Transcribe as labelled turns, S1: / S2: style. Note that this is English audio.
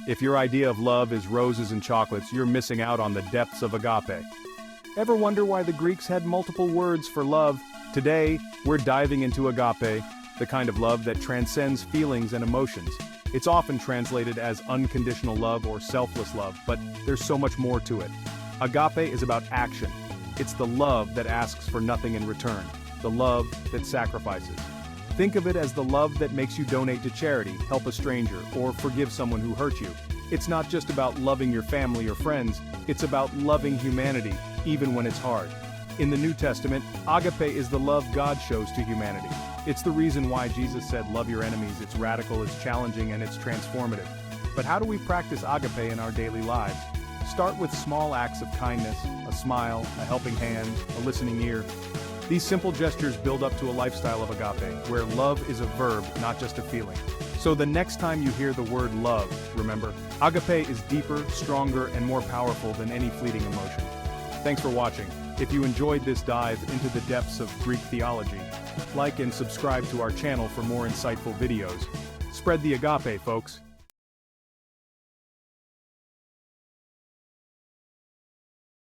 S1: If your idea of love is roses and chocolates, you're missing out on the depths of agape. Ever wonder why the Greeks had multiple words for love? Today, we're diving into agape, the kind of love that transcends feelings and emotions. It's often translated as unconditional love or selfless love, but there's so much more to it. Agape is about action. It's the love that asks for nothing in return, the love that sacrifices. Think of it as the love that makes you donate to charity, help a stranger, or forgive someone who hurt you. It's not just about loving your family or friends, it's about loving humanity, even when it's hard. In the New Testament, agape is the love God shows to humanity. It's the reason why Jesus said, "Love your enemies." It's radical, it's challenging, and it's transformative. But how do we practice agape in our daily lives? Start with small acts of kindness, a smile, a helping hand, a listening ear. These simple gestures build up to a lifestyle of agape, where love is a verb, not just a feeling. So the next time you hear the word love, remember, agape is deeper, stronger, and more powerful than any fleeting emotion. Thanks for watching. If you enjoyed this dive into the depths of Greek theology, like and subscribe to our channel for more insightful videos. Spread the agape, folks.